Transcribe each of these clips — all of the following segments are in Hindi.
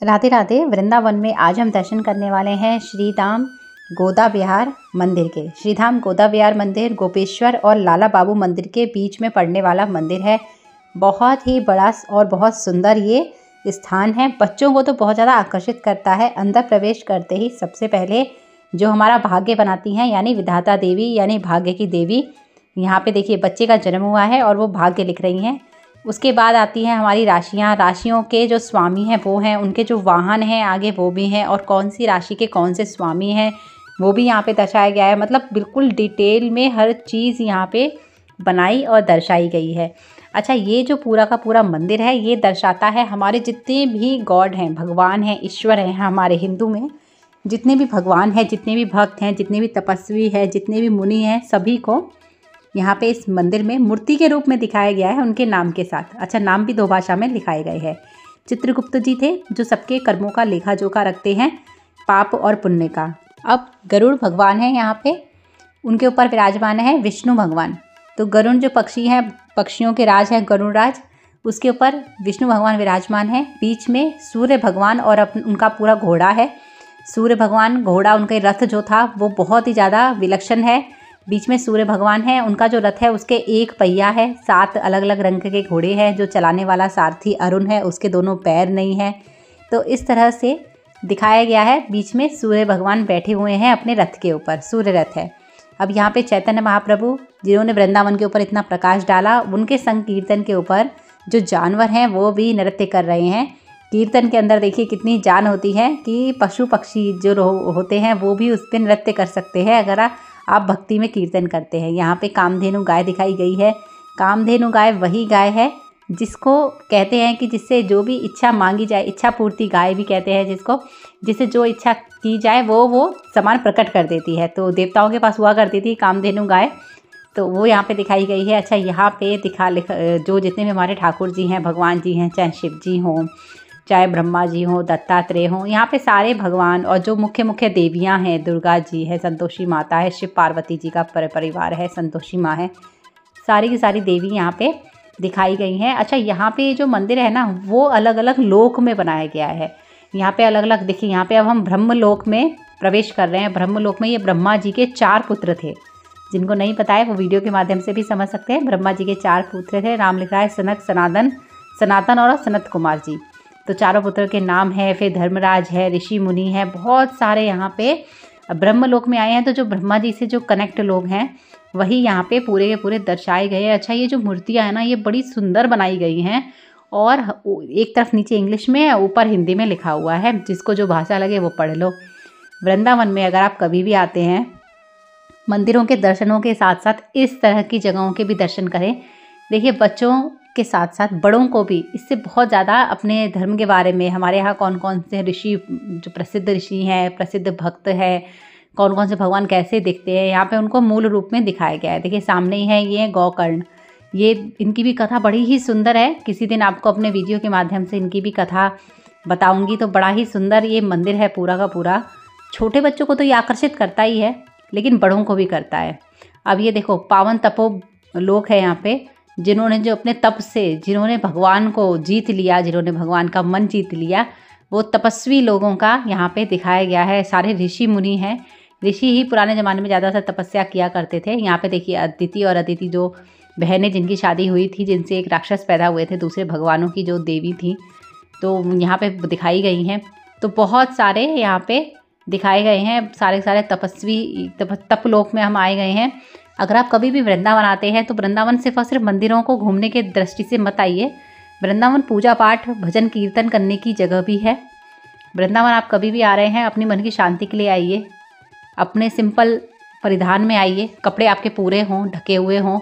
राधे राधे। वृंदावन में आज हम दर्शन करने वाले हैं श्री धाम गोदा विहार मंदिर के। श्री धाम गोदा विहार मंदिर गोपेश्वर और लाला बाबू मंदिर के बीच में पड़ने वाला मंदिर है। बहुत ही बड़ा और बहुत सुंदर ये स्थान है। बच्चों को तो बहुत ज़्यादा आकर्षित करता है। अंदर प्रवेश करते ही सबसे पहले जो हमारा भाग्य बनाती हैं यानी विधाता देवी यानी भाग्य की देवी, यहाँ पे देखिए बच्चे का जन्म हुआ है और वो भाग्य लिख रही हैं। उसके बाद आती हैं हमारी राशियाँ। राशियों के जो स्वामी हैं वो हैं, उनके जो वाहन हैं आगे वो भी हैं, और कौन सी राशि के कौन से स्वामी हैं वो भी यहाँ पे दर्शाया गया है। मतलब बिल्कुल डिटेल में हर चीज़ यहाँ पे बनाई और दर्शाई गई है। अच्छा, ये जो पूरा का पूरा मंदिर है ये दर्शाता है हमारे जितने भी गॉड हैं, भगवान हैं, ईश्वर हैं, हमारे हिंदू में जितने भी भगवान हैं, जितने भी भक्त हैं, जितने भी तपस्वी हैं, जितने भी मुनि हैं, सभी को यहाँ पे इस मंदिर में मूर्ति के रूप में दिखाया गया है उनके नाम के साथ। अच्छा, नाम भी 2 भाषा में लिखाए गए हैं। चित्रगुप्त जी थे जो सबके कर्मों का लेखा जोखा रखते हैं, पाप और पुण्य का। अब गरुड़ भगवान है यहाँ पे, उनके ऊपर विराजमान है विष्णु भगवान। तो गरुड़ जो पक्षी हैं, पक्षियों के राज है गरुड़ राज, उसके ऊपर विष्णु भगवान विराजमान है। बीच में सूर्य भगवान और उनका पूरा घोड़ा है। सूर्य भगवान घोड़ा, उनके रथ जो था वो बहुत ही ज़्यादा विलक्षण है। बीच में सूर्य भगवान है, उनका जो रथ है उसके 1 पहिया है। 7 अलग अलग रंग के घोड़े हैं। जो चलाने वाला सारथी अरुण है उसके दोनों पैर नहीं हैं। तो इस तरह से दिखाया गया है। बीच में सूर्य भगवान बैठे हुए हैं अपने रथ के ऊपर, सूर्य रथ है। अब यहाँ पे चैतन्य महाप्रभु जिन्होंने वृंदावन के ऊपर इतना प्रकाश डाला, उनके संकीर्तन के ऊपर जो जानवर हैं वो भी नृत्य कर रहे हैं। कीर्तन के अंदर देखिए कितनी जान होती है कि पशु पक्षी जो होते हैं वो भी उस पर नृत्य कर सकते हैं अगर आप भक्ति में कीर्तन करते हैं। यहाँ पे कामधेनु गाय दिखाई गई है। कामधेनु गाय वही गाय है जिसको कहते हैं कि जिससे जो भी इच्छा मांगी जाए, इच्छा पूर्ति गाय भी कहते हैं जिसको, जिससे जो इच्छा की जाए वो सामान प्रकट कर देती है। तो देवताओं के पास हुआ करती थी कामधेनु गाय, तो वो यहाँ पे दिखाई गई है। अच्छा, यहाँ पे जो जितने भी हमारे ठाकुर जी हैं, भगवान जी हैं, चाहे शिव जी हों, चाहे ब्रह्मा जी हों, दत्तात्रेय हों, यहाँ पे सारे भगवान, और जो मुख्य मुख्य देवियाँ हैं, दुर्गा जी है, संतोषी माता है, शिव पार्वती जी का परिवार है, संतोषी माँ है, सारी की सारी देवी यहाँ पे दिखाई गई हैं। अच्छा, यहाँ पे जो मंदिर है ना वो अलग अलग लोक में बनाया गया है। यहाँ पे अलग अलग देखिए, यहाँ पे अब हम ब्रह्मलोक में प्रवेश कर रहे हैं। ब्रह्मलोक में ये ब्रह्मा जी के 4 पुत्र थे। जिनको नहीं पता है वो वीडियो के माध्यम से भी समझ सकते हैं। ब्रह्मा जी के 4 पुत्र थे। नाम लिख रहा है सनक, सनातन और सनत कुमार जी। तो चारों पुत्र के नाम है। फिर धर्मराज है, ऋषि मुनि है, बहुत सारे यहाँ पे ब्रह्मलोक में आए हैं। तो जो ब्रह्मा जी से जो कनेक्ट लोग हैं वही यहाँ पे पूरे के पूरे दर्शाए गए हैं। अच्छा, ये जो मूर्तियाँ हैं ना ये बड़ी सुंदर बनाई गई हैं, और एक तरफ नीचे इंग्लिश में, ऊपर हिंदी में लिखा हुआ है। जिसको जो भाषा लगे वो पढ़ लो। वृंदावन में अगर आप कभी भी आते हैं, मंदिरों के दर्शनों के साथ साथ इस तरह की जगहों के भी दर्शन करें। देखिए, बच्चों के साथ साथ बड़ों को भी इससे बहुत ज़्यादा अपने धर्म के बारे में, हमारे यहाँ कौन कौन से ऋषि, जो प्रसिद्ध ऋषि हैं, प्रसिद्ध भक्त है, कौन कौन से भगवान कैसे दिखते हैं, यहाँ पे उनको मूल रूप में दिखाया गया है। देखिए सामने ही है ये गौकर्ण, ये इनकी भी कथा बड़ी ही सुंदर है। किसी दिन आपको अपने वीडियो के माध्यम से इनकी भी कथा बताऊँगी। तो बड़ा ही सुंदर ये मंदिर है पूरा का पूरा। छोटे बच्चों को तो ये आकर्षित करता ही है, लेकिन बड़ों को भी करता है। अब ये देखो, पावन तपो लोग हैं यहाँ पे, जिन्होंने जो अपने तप से, जिन्होंने भगवान को जीत लिया, जिन्होंने भगवान का मन जीत लिया, वो तपस्वी लोगों का यहाँ पे दिखाया गया है। सारे ऋषि मुनि हैं। ऋषि ही पुराने ज़माने में ज़्यादातर तपस्या किया करते थे। यहाँ पे देखिए अदिति और अदिति जो बहनें जिनकी शादी हुई थी, जिनसे एक राक्षस पैदा हुए थे, दूसरे भगवानों की जो देवी थी, तो यहाँ पे दिखाई गई हैं। तो बहुत सारे यहाँ पे दिखाए गए हैं। सारे सारे तपस्वी तपलोक में हम आए गए हैं। अगर आप कभी भी वृंदावन आते हैं तो वृंदावन सिर्फ और सिर्फ मंदिरों को घूमने के दृष्टि से मत आइए। वृंदावन पूजा पाठ, भजन कीर्तन करने की जगह भी है। वृंदावन आप कभी भी आ रहे हैं अपनी मन की शांति के लिए आइए। अपने सिंपल परिधान में आइए, कपड़े आपके पूरे हों, ढके हुए हों,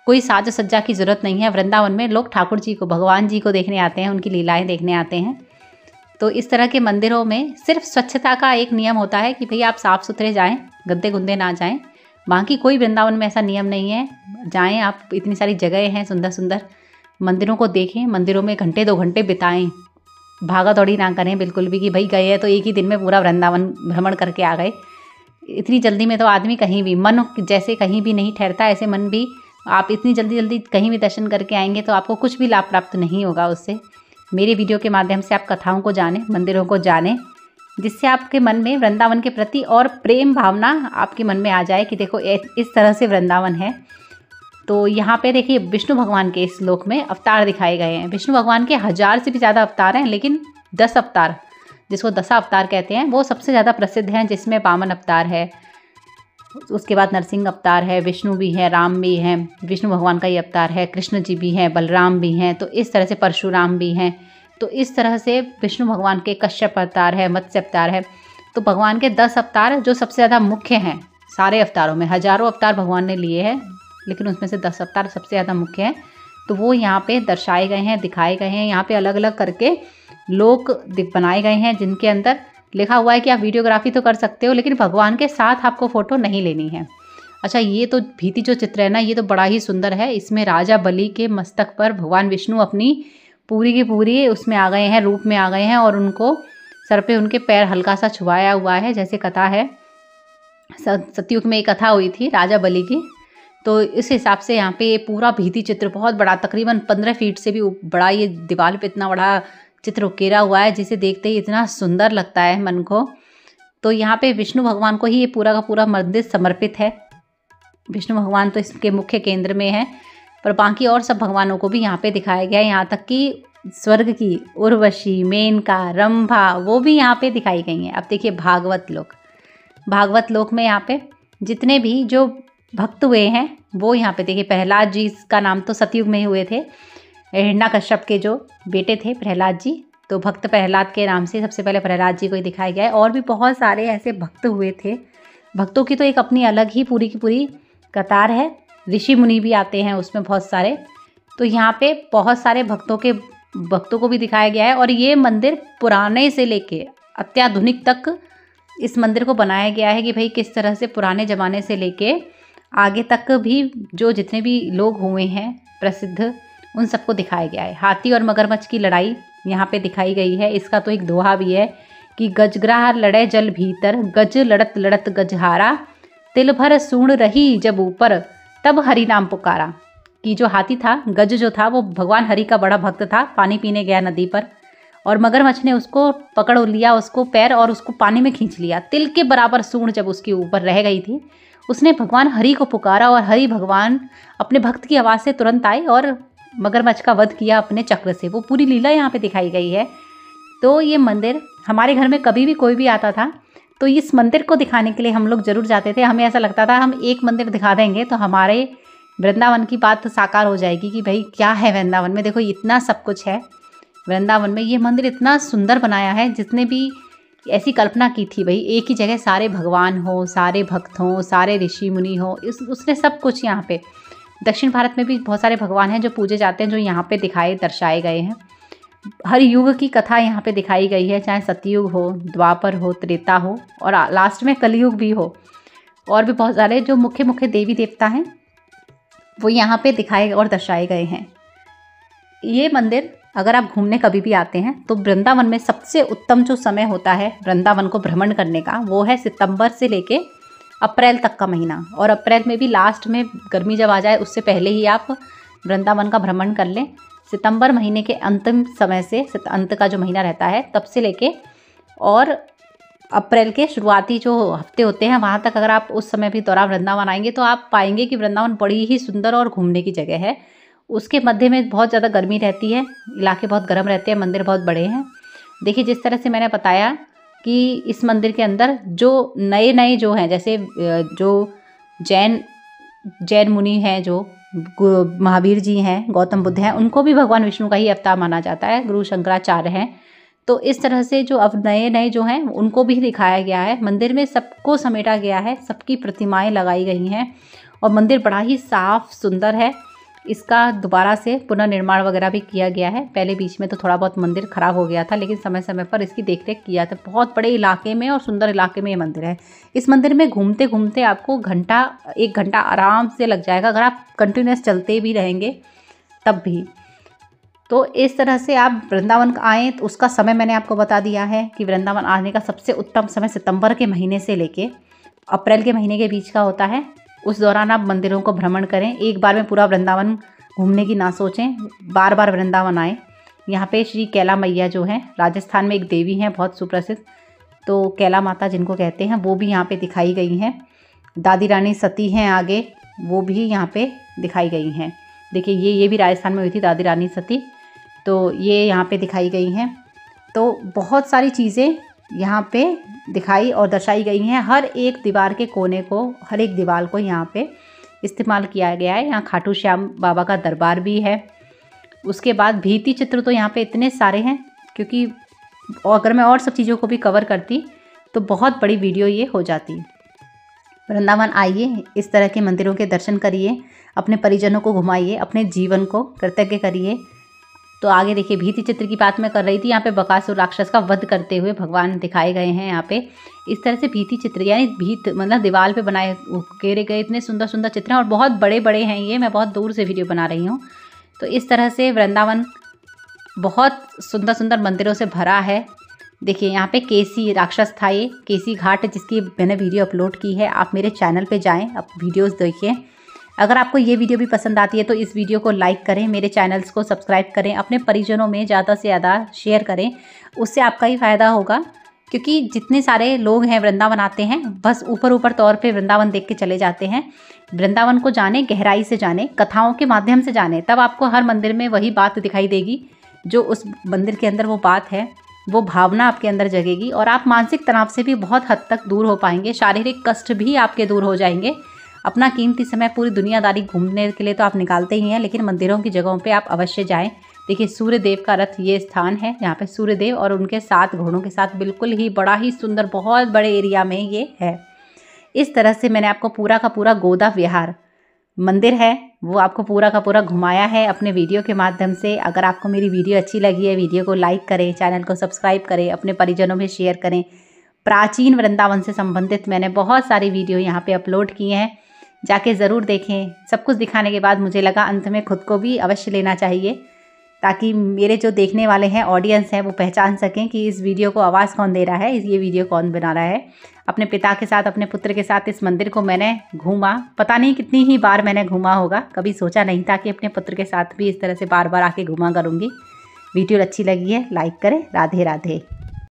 कोई साज सज्जा की ज़रूरत नहीं है। वृंदावन में लोग ठाकुर जी को, भगवान जी को देखने आते हैं, उनकी लीलाएँ देखने आते हैं। तो इस तरह के मंदिरों में सिर्फ स्वच्छता का एक नियम होता है कि भैया आप साफ़ सुथरे जाएँ, गंदे गुंदे ना जाएँ। बाकी कोई वृंदावन में ऐसा नियम नहीं है। जाएं आप, इतनी सारी जगहें हैं सुंदर सुंदर, मंदिरों को देखें, मंदिरों में घंटे 2 घंटे बिताएं। भागा दौड़ी ना करें बिल्कुल भी कि भाई गए हैं तो एक ही दिन में पूरा वृंदावन भ्रमण करके आ गए। इतनी जल्दी में तो आदमी कहीं भी, मन जैसे कहीं भी नहीं ठहरता, ऐसे मन भी आप इतनी जल्दी कहीं भी दर्शन करके आएंगे तो आपको कुछ भी लाभ प्राप्त नहीं होगा उससे। मेरे वीडियो के माध्यम से आप कथाओं को जानें, मंदिरों को जानें, जिससे आपके मन में वृंदावन के प्रति और प्रेम भावना आपके मन में आ जाए कि देखो इस तरह से वृंदावन है। तो यहाँ पे देखिए विष्णु भगवान के इस श्लोक में अवतार दिखाए गए हैं। विष्णु भगवान के 1000 से भी ज़्यादा अवतार हैं, लेकिन 10 अवतार, जिसको दशा अवतार कहते हैं, वो सबसे ज़्यादा प्रसिद्ध हैं, जिसमें वामन अवतार है, उसके बाद नरसिंह अवतार है, विष्णु भी है, राम भी हैं, विष्णु भगवान का ये अवतार है, कृष्ण जी भी हैं, बलराम भी हैं, तो इस तरह से परशुराम भी हैं। तो इस तरह से विष्णु भगवान के कश्यप अवतार है, मत्स्य अवतार है। तो भगवान के 10 अवतार जो सबसे ज़्यादा मुख्य हैं सारे अवतारों में, हजारों अवतार भगवान ने लिए हैं, लेकिन उसमें से 10 अवतार सबसे ज़्यादा मुख्य हैं। तो वो यहाँ पे दर्शाए गए हैं, दिखाए गए हैं। यहाँ पे अलग अलग करके लोक बनाए गए हैं, जिनके अंदर लिखा हुआ है कि आप वीडियोग्राफी तो कर सकते हो, लेकिन भगवान के साथ आपको फ़ोटो नहीं लेनी है। अच्छा, ये तो भित्ति जो चित्र है ना, ये तो बड़ा ही सुंदर है। इसमें राजा बलि के मस्तक पर भगवान विष्णु अपनी पूरी की पूरी उसमें आ गए हैं, रूप में आ गए हैं, और उनको सर पे उनके पैर हल्का सा छुआया हुआ है, जैसे कथा है। सतयुग में एक कथा हुई थी राजा बलि की, तो इस हिसाब से यहाँ पे पूरा भित्ति चित्र बहुत बड़ा, तकरीबन 15 फीट से भी बड़ा, ये दीवार पे इतना बड़ा चित्र उकेरा हुआ है, जिसे देखते ही इतना सुंदर लगता है मन को। तो यहाँ पे विष्णु भगवान को ही ये पूरा का पूरा मंदिर समर्पित है। विष्णु भगवान तो इसके मुख्य केंद्र में है, पर बाकी और सब भगवानों को भी यहाँ पे दिखाया गया है। यहाँ तक कि स्वर्ग की उर्वशी, मेनका, रंभा, वो भी यहाँ पे दिखाई गई हैं। अब देखिए भागवत लोक में यहाँ पे जितने भी जो भक्त हुए हैं वो यहाँ पे देखिए, प्रहलाद जी का नाम तो सतयुग में ही हुए थे, हिरण्यकश्यप के जो बेटे थे प्रहलाद जी, तो भक्त प्रहलाद के नाम से सबसे पहले प्रहलाद जी को ही दिखाया गया है। और भी बहुत सारे ऐसे भक्त हुए थे। भक्तों की तो एक अपनी अलग ही पूरी की पूरी कतार है, ऋषि मुनि भी आते हैं उसमें बहुत सारे। तो यहाँ पे बहुत सारे भक्तों को भी दिखाया गया है। और ये मंदिर पुराने से लेके अत्याधुनिक तक इस मंदिर को बनाया गया है कि भाई किस तरह से पुराने ज़माने से लेके आगे तक भी जो जितने भी लोग हुए हैं प्रसिद्ध, उन सबको दिखाया गया है। हाथी और मगरमच्छ की लड़ाई यहाँ पे दिखाई गई है। इसका तो एक दोहा भी है कि गजग्राह लड़े जल भीतर, गज लड़त लड़त गजहारा, तिल भर सूण रही जब ऊपर, तब हरि नाम पुकारा। कि जो हाथी था, गज जो था, वो भगवान हरि का बड़ा भक्त था, पानी पीने गया नदी पर, और मगरमच्छ ने उसको पकड़ लिया, उसको पैर, और उसको पानी में खींच लिया। तिल के बराबर सूण जब उसके ऊपर रह गई थी, उसने भगवान हरि को पुकारा, और हरि भगवान अपने भक्त की आवाज़ से तुरंत आए और मगरमच्छ का वध किया अपने चक्र से। वो पूरी लीला यहाँ पे दिखाई गई है। तो ये मंदिर हमारे घर में कभी भी कोई भी आता था तो इस मंदिर को दिखाने के लिए हम लोग जरूर जाते थे। हमें ऐसा लगता था हम एक मंदिर दिखा देंगे तो हमारे वृंदावन की बात साकार हो जाएगी कि भाई क्या है वृंदावन में, देखो इतना सब कुछ है वृंदावन में। ये मंदिर इतना सुंदर बनाया है, जिसने भी ऐसी कल्पना की थी भाई एक ही जगह सारे भगवान हो, सारे भक्त हों, सारे ऋषि मुनि हो, उसने सब कुछ यहाँ पे। दक्षिण भारत में भी बहुत सारे भगवान हैं जो पूजे जाते हैं, जो यहाँ पे दर्शाए गए हैं। हर युग की कथा यहाँ पे दिखाई गई है, चाहे सतयुग हो, द्वापर हो, त्रेता हो, और लास्ट में कलयुग भी हो। और भी बहुत सारे जो मुख्य मुख्य देवी देवता हैं वो यहाँ पे दिखाए और दर्शाए गए हैं। ये मंदिर अगर आप घूमने कभी भी आते हैं तो वृंदावन में सबसे उत्तम जो समय होता है वृंदावन को भ्रमण करने का, वो है सितंबर से लेके अप्रैल तक का महीना। और अप्रैल में भी लास्ट में गर्मी जब आ जाए उससे पहले ही आप वृंदावन का भ्रमण कर लें। सितंबर महीने के अंतिम समय से, अंत का जो महीना रहता है तब से लेके और अप्रैल के शुरुआती जो हफ्ते होते हैं वहाँ तक अगर आप उस समय भी दौरान वृंदावन आएंगे तो आप पाएंगे कि वृंदावन बड़ी ही सुंदर और घूमने की जगह है। उसके मध्य में बहुत ज़्यादा गर्मी रहती है, इलाके बहुत गर्म रहते हैं, मंदिर बहुत बड़े हैं। देखिए जिस तरह से मैंने बताया कि इस मंदिर के अंदर जो नए जो हैं, जैसे जो जैन मुनि हैं, जो महावीर जी हैं, गौतम बुद्ध हैं, उनको भी भगवान विष्णु का ही अवतार माना जाता है, गुरु शंकराचार्य हैं। तो इस तरह से जो अब नए जो हैं उनको भी दिखाया गया है। मंदिर में सबको समेटा गया है, सबकी प्रतिमाएं लगाई गई हैं और मंदिर बड़ा ही साफ सुंदर है। इसका दोबारा से पुनर्निर्माण वगैरह भी किया गया है। पहले बीच में तो थोड़ा बहुत मंदिर खराब हो गया था, लेकिन समय समय पर इसकी देखरेख किया था। बहुत बड़े इलाके में और सुंदर इलाके में ये मंदिर है। इस मंदिर में घूमते घूमते आपको एक घंटा आराम से लग जाएगा, अगर आप कंटिन्यूस चलते भी रहेंगे तब भी। तो इस तरह से आप वृंदावन आएँ तो उसका समय मैंने आपको बता दिया है कि वृंदावन आने का सबसे उत्तम समय सितंबर के महीने से लेके अप्रैल के महीने के बीच का होता है। उस दौरान आप मंदिरों को भ्रमण करें। एक बार में पूरा वृंदावन घूमने की ना सोचें, बार बार वृंदावन आएँ। यहाँ पे श्री कैला मैया जो हैं, राजस्थान में एक देवी हैं बहुत सुप्रसिद्ध, तो कैला माता जिनको कहते हैं, वो भी यहाँ पे दिखाई गई हैं। दादी रानी सती हैं आगे, वो भी यहाँ पे दिखाई गई हैं। देखिए ये भी राजस्थान में हुई थी दादी रानी सती, तो ये यहाँ पे दिखाई गई हैं। तो बहुत सारी चीज़ें यहाँ पे दिखाई और दर्शाई गई हैं। हर एक दीवार के कोने को, हर एक दीवार को यहाँ पे इस्तेमाल किया गया है। यहाँ खाटू श्याम बाबा का दरबार भी है। उसके बाद भित्ति चित्र तो यहाँ पे इतने सारे हैं, क्योंकि अगर मैं और सब चीज़ों को भी कवर करती तो बहुत बड़ी वीडियो ये हो जाती। वृंदावन आइए, इस तरह के मंदिरों के दर्शन करिए, अपने परिजनों को घुमाइए, अपने जीवन को कृतज्ञ करिए। तो आगे देखिए, भित्ति चित्र की बात मैं कर रही थी। यहाँ पे बकासुर राक्षस का वध करते हुए भगवान दिखाए गए हैं। यहाँ पे इस तरह से भित्ति चित्र यानी मतलब दीवार पे बनाए उकेरे गए इतने सुंदर सुंदर चित्र हैं और बहुत बड़े बड़े हैं। ये मैं बहुत दूर से वीडियो बना रही हूँ। तो इस तरह से वृंदावन बहुत सुंदर सुंदर मंदिरों से भरा है। देखिए यहाँ पे केसी राक्षस था, ये केसी घाट, जिसकी मैंने वीडियो अपलोड की है। आप मेरे चैनल पे जाएं, आप वीडियोस देखिए। अगर आपको ये वीडियो भी पसंद आती है तो इस वीडियो को लाइक करें, मेरे चैनल्स को सब्सक्राइब करें, अपने परिजनों में ज़्यादा से ज़्यादा शेयर करें। उससे आपका ही फ़ायदा होगा, क्योंकि जितने सारे लोग हैं वृंदावन आते हैं, बस ऊपर तौर पे वृंदावन देख के चले जाते हैं। वृंदावन को जाने, गहराई से जाने, कथाओं के माध्यम से जाने, तब आपको हर मंदिर में वही बात दिखाई देगी जो उस मंदिर के अंदर वो बात है, वो भावना आपके अंदर जगेगी और आप मानसिक तनाव से भी बहुत हद तक दूर हो पाएंगे। शारीरिक कष्ट भी आपके दूर हो जाएंगे। अपना कीमती समय पूरी दुनियादारी घूमने के लिए तो आप निकालते ही हैं, लेकिन मंदिरों की जगहों पे आप अवश्य जाएं। देखिए सूर्य देव का रथ ये स्थान है, यहाँ पे सूर्य देव और उनके 7 घोड़ों के साथ बिल्कुल ही बड़ा ही सुंदर, बहुत बड़े एरिया में ये है। इस तरह से मैंने आपको पूरा का पूरा गोदा विहार मंदिर है वो आपको पूरा का पूरा घुमाया है अपने वीडियो के माध्यम से। अगर आपको मेरी वीडियो अच्छी लगी है, वीडियो को लाइक करें, चैनल को सब्सक्राइब करें, अपने परिजनों में शेयर करें। प्राचीन वृंदावन से संबंधित मैंने बहुत सारी वीडियो यहाँ पे अपलोड किए हैं, जाके ज़रूर देखें। सब कुछ दिखाने के बाद मुझे लगा अंत में खुद को भी अवश्य लेना चाहिए, ताकि मेरे जो देखने वाले हैं, ऑडियंस हैं, वो पहचान सकें कि इस वीडियो को आवाज़ कौन दे रहा है, ये वीडियो कौन बना रहा है। अपने पिता के साथ, अपने पुत्र के साथ इस मंदिर को मैंने घूमा, पता नहीं कितनी ही बार मैंने घूमा होगा। कभी सोचा नहीं था कि अपने पुत्र के साथ भी इस तरह से बार बार आके घूमा करूँगी। वीडियो अच्छी लगी है, लाइक करें। राधे राधे।